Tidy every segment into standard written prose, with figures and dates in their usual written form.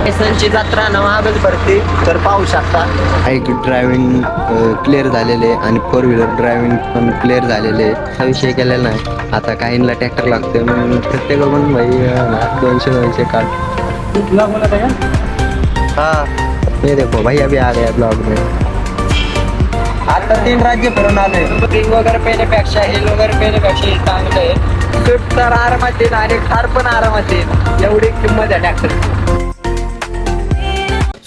लायसनची जत्रा नवागच भरती तर पाहू शकता. बाईक ड्रायव्हिंग क्लिअर झालेले आणि फोर व्हीलर ड्रायव्हिंग पण क्लिअर झालेले. हा विषय केलेला नाही. आता काहींना ट्रॅक्टर लागते मग प्रत्येक पण भाई 200 काढ. हाँ ये देखो भाई अभी आ गया ब्लॉग में. आता 3 राज्य फिरून आलोय. रिंग वगैरे पेण्यापेक्षा हिल वगैरे पेण्यापेक्षा हे चांगलं आहे. स्विफ्ट तर आरामात येईल आणि कार पण आरामात येईल एवढी किंमत आहे ट्रॅक्टर.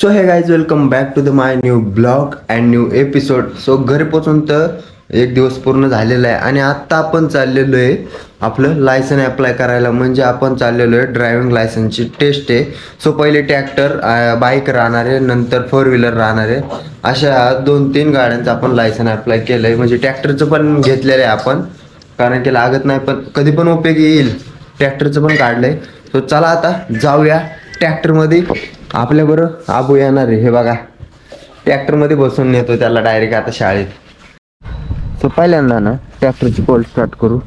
सो हे guys welcome back to the my new blog and new episode. So घरी पोचून तर एक दिवस पूर्ण झालेला आहे आणि आत्ता आपण चाललेलो आहे आपलं लायसन अप्लाय करायला. म्हणजे आपण चाललेलो आहे ड्रायव्हिंग लायसनची टेस्ट आहे. सो पहिले ट्रॅक्टर बाईक राहणार आहे, नंतर फोर व्हीलर राहणार आहे. अशा 2-3 गाड्यांचं आपण लायसन अप्लाय केलं आहे. म्हणजे ट्रॅक्टरचं पण घेतलेलं आहे आपण, कारण की लागत नाही पण कधी पण उपयोगी येईल. ट्रॅक्टरचं पण काढलं आहे. सो चला आता जाऊया ट्रॅक्टरमध्ये. आपल्याबरोबर आबू येणार आहे. हे बघा ट्रॅक्टरमध्ये बसून नेतो त्याला डायरेक्ट आता शाळेत. सो पहिल्यांदा ना ट्रॅक्टरची पोल स्टार्ट करू.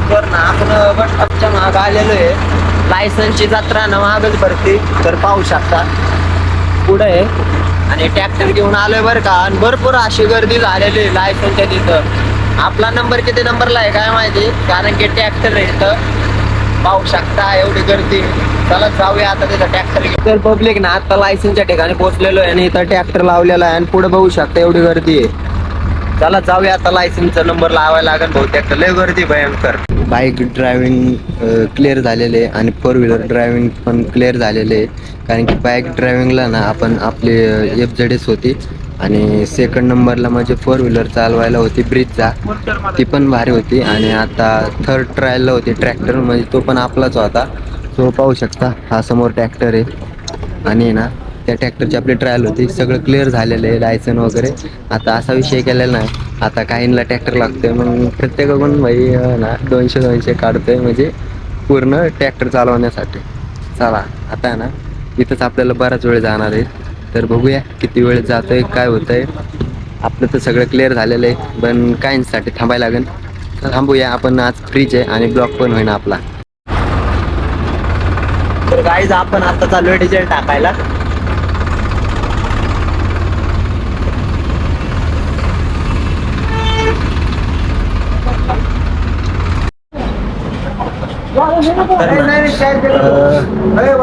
तर ना आपण बस स्टॉपच्या मागं आलेलो आहे. लायसनची जत्रा नवागच भरती तर पाहू शकता पुढे आहे. आणि ट्रॅक्टर घेऊन आलोय बरं का. आणि भरपूर अशी गर्दी झालेली आहे लायसनच्या तिथं. आपला नंबर किती नंबरला आहे काय माहिती, कारण की ट्रॅक्टर आहे इथं पाहू शकता एवढी गर्दी. चला जाऊया आता तिथं ट्रॅक्टर घेऊन. तर पब्लिक ना आता लायसनच्या ठिकाणी पोहोचलेलो आहे आणि इथं ट्रॅक्टर लावलेला आहे आणि पुढे बघू शकता एवढी गर्दी आहे. चला जाऊया आता लायसनचा नंबर लावायला लागेल बहुतेक. लय गर्दी भयंकर. बाईक ड्रायव्हिंग क्लिअर झालेले आणि फोर व्हीलर ड्रायव्हिंग पण क्लिअर झालेले. कारण की बाईक ड्रायव्हिंगला ना आपण आपली FZS होती आणि सेकंड नंबरला म्हणजे फोर व्हीलर चालवायला होती ब्रिजचा, ती पण भारी होती. आणि आता थर्ड ट्रायलला होती ट्रॅक्टर, म्हणजे तो पण आपलाच होता. तो पाहू शकता हा समोर ट्रॅक्टर आहे आणि ना त्या ट्रॅक्टरची आपली ट्रायल होती. सगळं क्लिअर झालेलं आहे लायसन वगैरे. आता असा विषय केलेला नाही. आता काहींना ट्रॅक्टर लागतोय मग प्रत्येकाकडून भाई ना 200 काढतोय म्हणजे पूर्ण ट्रॅक्टर चालवण्यासाठी. चला आता आहे ना इथंच आपल्याला बराच वेळ जाणार आहे. तर बघूया किती वेळ जातोय काय होतंय. आपलं तर सगळं क्लिअर झालेलं आहे पण काहींसाठी थांबायला लागेल. तर थांबूया आपण. आज फ्रीज आहे आणि ब्लॉक पण होईना आपला. तर गाईज आपण आता चालू डिझेल टाकायला. तर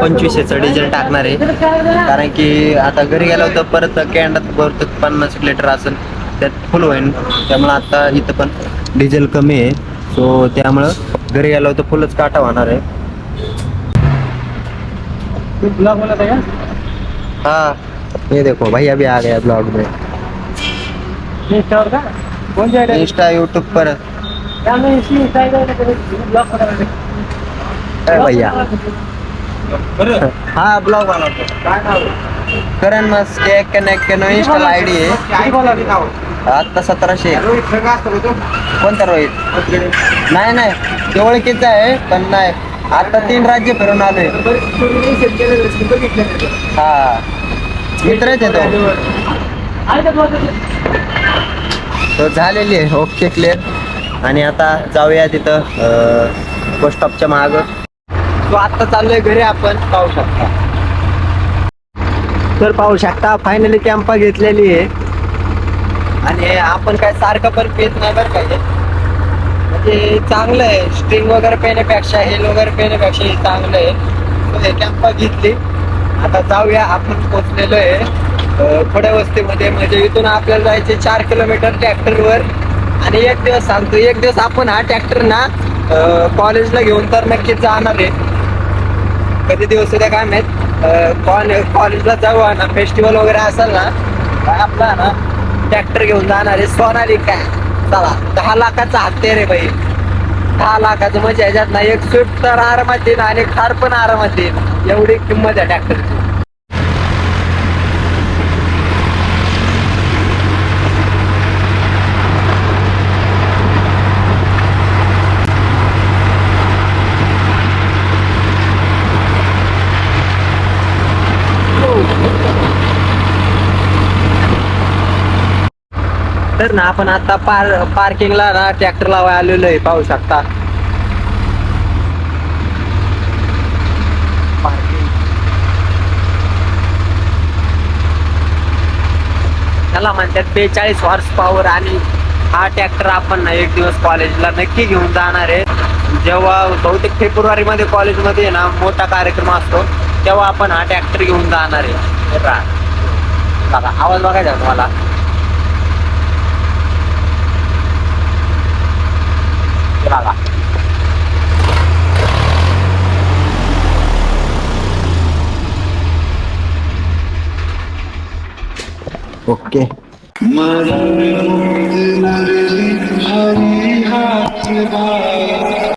2500चं डिझेल टाकणार आहे, कारण की आता घरी गेलो तर परत कॅन्डात बहुतेक 50 लिटर असेल त्यात फुल होईल. त्यामुळं आता इथं पण डिझेल कमी आहे. सो त्यामुळं घरी गेलो तर फुलच काटा होणार आहे. हाँ ये देखो भाई अभी आ गया ब्लॉग में. इंस्टा यूट्यूब पर भैया हा ब्लॉग करण मस्के कनेक्ट इंस्टा ID आहे आता 1700. कोणता रोहित? नाही नाही ते ओळखीचं आहे पण नाही. आता 3 राज्य फिरून आलोय. हा मित्रच आहे तो झालेली आहे. Okay clear. आणि आता जाऊया तिथं बस स्टॉपच्या मागं. तो आता चाललोय घरी. आपण पाहू शकता. तर पाहू शकता फायनली कॅम्पा घेतलेली आहे आणि आपण काय सारखं पण पेत नाही बरं काय. म्हणजे चांगलं आहे. स्ट्रिंग वगैरे पेण्यापेक्षा हिल वगैरे पेण्यापेक्षा हे चांगलं आहे. तो हे कॅम्पा घेतली. आता जाऊया. आपण पोचलेलो आहे खोड्या वस्तीमध्ये. म्हणजे इथून आपल्याला जायचे 4 किलोमीटर ट्रॅक्टरवर. आणि एक दिवस सांगतो, एक दिवस आपण हा ट्रॅक्टर ना कॉलेजला घेऊन तर नक्कीच जाणार आहे. कधी दिवस उद्या काय माहित. कॉलेजला जाऊ ना, फेस्टिवल वगैरे असेल ना, काय आपला ना ट्रॅक्टर घेऊन जाणार आहे. सोनालिका चला 10 लाखाचा हत्ते रे बाई. 10 लाखाचं म्हणजे ह्याच्यात ना एक स्विफ्ट तर आरामात येईल आणि कार पण आरामात येईल, एवढी किंमत आहे ट्रॅक्टरची. तर ना आपण आता पार्किंगला ना ट्रॅक्टर लावायला आलेलो आहे, पाहू शकता. पार्किंग त्याला म्हणतात 42 हॉर्स पॉवर. आणि हा ट्रॅक्टर आपण ना एक दिवस कॉलेजला नक्की घेऊन जाणार आहे. जेव्हा बहुतेक फेब्रुवारीमध्ये कॉलेजमध्ये ना मोठा कार्यक्रम असतो, तेव्हा आपण हा ट्रॅक्टर घेऊन जाणार आहे. बघा आवाज बघायचा तुम्हाला. बघा ओके. मरली हरी हाथ बार